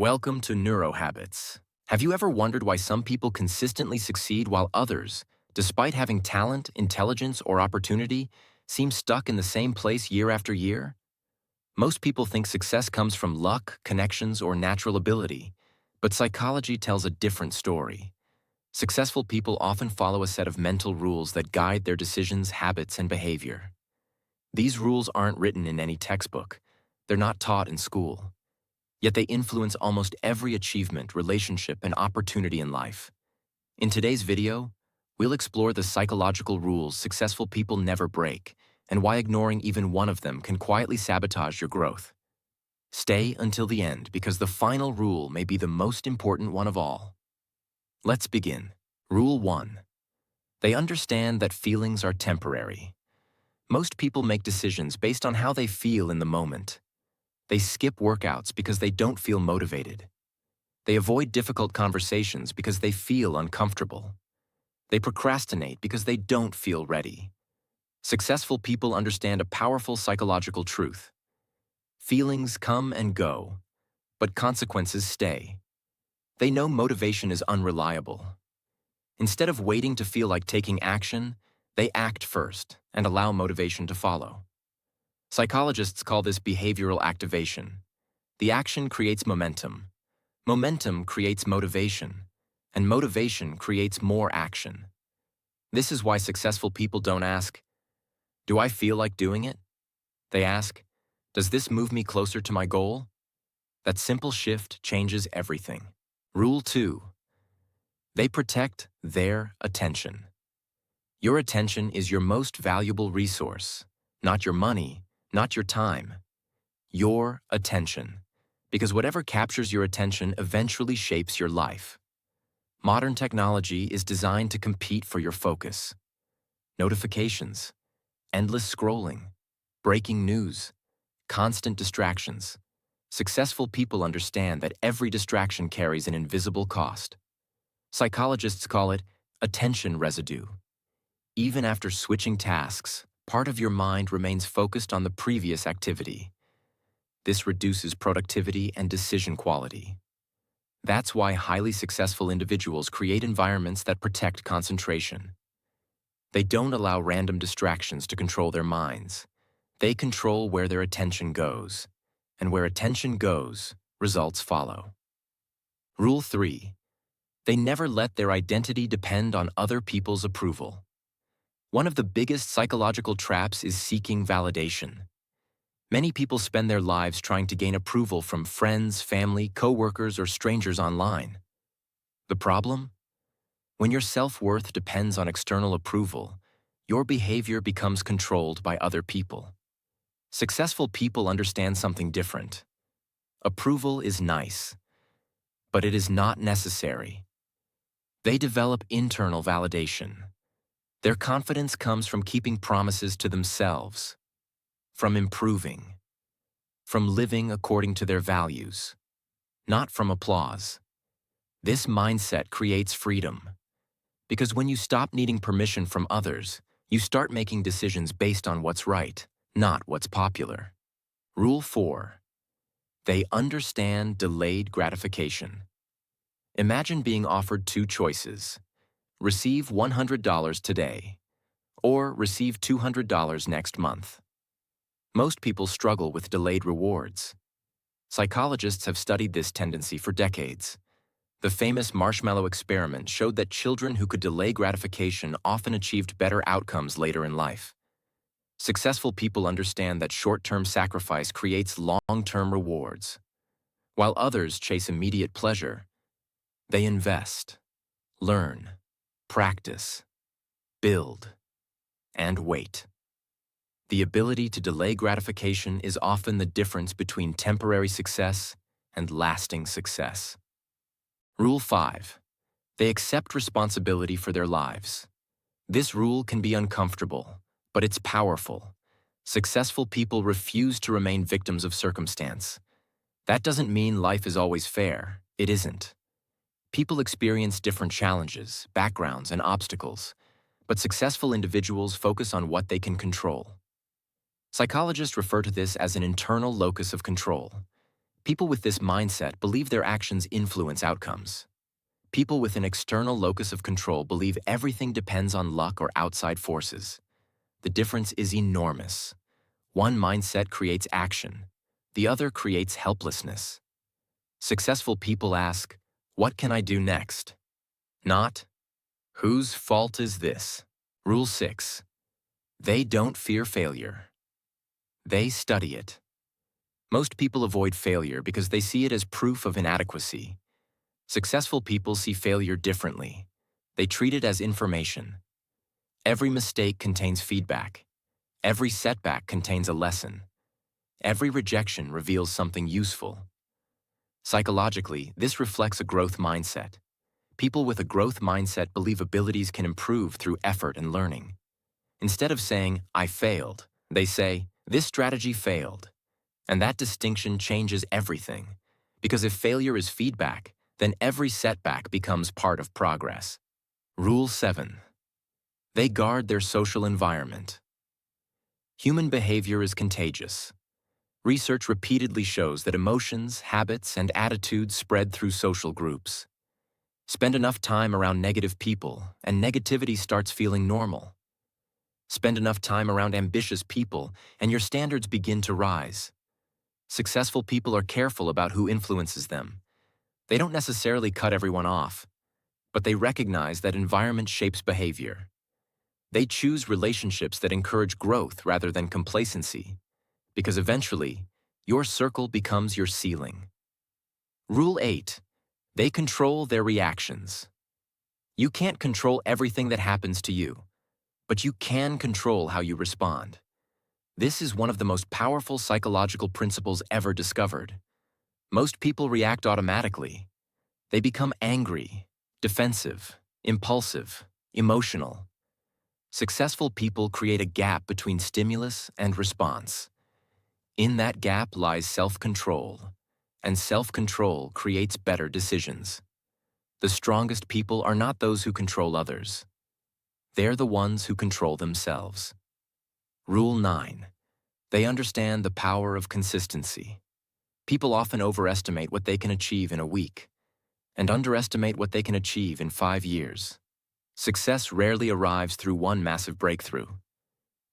Welcome to Neurohabits. Have you ever wondered why some people consistently succeed while others, despite having talent, intelligence, or opportunity, seem stuck in the same place year after year? Most people think success comes from luck, connections, or natural ability, but psychology tells a different story. Successful people often follow a set of mental rules that guide their decisions, habits, and behavior. These rules aren't written in any textbook. They're not taught in school. Yet they influence almost every achievement, relationship, and opportunity in life. In today's video, we'll explore the psychological rules successful people never break and why ignoring even one of them can quietly sabotage your growth. Stay until the end because the final rule may be the most important one of all. Let's begin. Rule 1. They understand that feelings are temporary. Most people make decisions based on how they feel in the moment. They skip workouts because they don't feel motivated. They avoid difficult conversations because they feel uncomfortable. They procrastinate because they don't feel ready. Successful people understand a powerful psychological truth. Feelings come and go, but consequences stay. They know motivation is unreliable. Instead of waiting to feel like taking action, they act first and allow motivation to follow. Psychologists call this behavioral activation. The action creates momentum. Momentum creates motivation, and motivation creates more action. This is why successful people don't ask, "Do I feel like doing it?" They ask, "Does this move me closer to my goal?" That simple shift changes everything. Rule 2. They protect their attention. Your attention is your most valuable resource, not your money, not your time. Your attention. Because whatever captures your attention eventually shapes your life. Modern technology is designed to compete for your focus. Notifications, endless scrolling, breaking news, constant distractions. Successful people understand that every distraction carries an invisible cost. Psychologists call it attention residue. Even after switching tasks, part of your mind remains focused on the previous activity. This reduces productivity and decision quality. That's why highly successful individuals create environments that protect concentration. They don't allow random distractions to control their minds. They control where their attention goes. And where attention goes, results follow. Rule 3. They never let their identity depend on other people's approval. One of the biggest psychological traps is seeking validation. Many people spend their lives trying to gain approval from friends, family, coworkers, or strangers online. The problem? When your self-worth depends on external approval, your behavior becomes controlled by other people. Successful people understand something different. Approval is nice, but it is not necessary. They develop internal validation. Their confidence comes from keeping promises to themselves, from improving, from living according to their values, not from applause. This mindset creates freedom, because when you stop needing permission from others, you start making decisions based on what's right, not what's popular. Rule 4. They understand delayed gratification. Imagine being offered two choices. Receive $100 today, or receive $200 next month. Most people struggle with delayed rewards. Psychologists have studied this tendency for decades. The famous marshmallow experiment showed that children who could delay gratification often achieved better outcomes later in life. Successful people understand that short-term sacrifice creates long-term rewards. While others chase immediate pleasure, they invest, learn, practice, build, and wait. The ability to delay gratification is often the difference between temporary success and lasting success. Rule 5. They accept responsibility for their lives. This rule can be uncomfortable, but it's powerful. Successful people refuse to remain victims of circumstance. That doesn't mean life is always fair. It isn't. People experience different challenges, backgrounds, and obstacles, but successful individuals focus on what they can control. Psychologists refer to this as an internal locus of control. People with this mindset believe their actions influence outcomes. People with an external locus of control believe everything depends on luck or outside forces. The difference is enormous. One mindset creates action. The other creates helplessness. Successful people ask, "What can I do next?" Not, "Whose fault is this?" Rule 6. They don't fear failure. They study it. Most people avoid failure because they see it as proof of inadequacy. Successful people see failure differently. They treat it as information. Every mistake contains feedback. Every setback contains a lesson. Every rejection reveals something useful. Psychologically, this reflects a growth mindset. People with a growth mindset believe abilities can improve through effort and learning. Instead of saying, "I failed," they say, "This strategy failed." And that distinction changes everything. Because if failure is feedback, then every setback becomes part of progress. Rule 7. They guard their social environment. Human behavior is contagious. Research repeatedly shows that emotions, habits, and attitudes spread through social groups. Spend enough time around negative people, and negativity starts feeling normal. Spend enough time around ambitious people, and your standards begin to rise. Successful people are careful about who influences them. They don't necessarily cut everyone off, but they recognize that environment shapes behavior. They choose relationships that encourage growth rather than complacency, because eventually, your circle becomes your ceiling. Rule 8. They control their reactions. You can't control everything that happens to you, but you can control how you respond. This is one of the most powerful psychological principles ever discovered. Most people react automatically. They become angry, defensive, impulsive, emotional. Successful people create a gap between stimulus and response. In that gap lies self-control, and self-control creates better decisions. The strongest people are not those who control others. They're the ones who control themselves. Rule 9. They understand the power of consistency. People often overestimate what they can achieve in a week and underestimate what they can achieve in 5 years. Success rarely arrives through one massive breakthrough.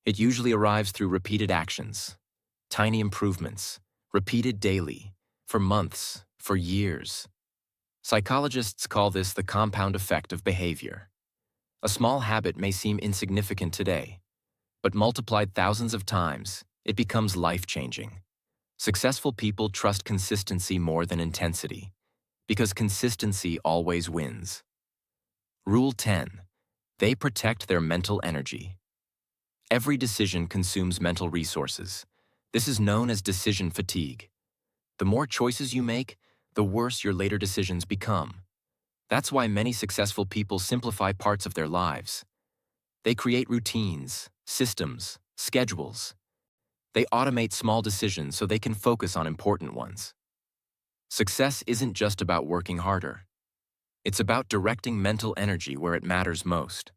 It usually arrives through repeated actions, tiny improvements, repeated daily, for months, for years. Psychologists call this the compound effect of behavior. A small habit may seem insignificant today, but multiplied thousands of times, it becomes life-changing. Successful people trust consistency more than intensity, because consistency always wins. Rule 10. They protect their mental energy. Every decision consumes mental resources. This is known as decision fatigue. The more choices you make, the worse your later decisions become. That's why many successful people simplify parts of their lives. They create routines, systems, schedules. They automate small decisions so they can focus on important ones. Success isn't just about working harder. It's about directing mental energy where it matters most.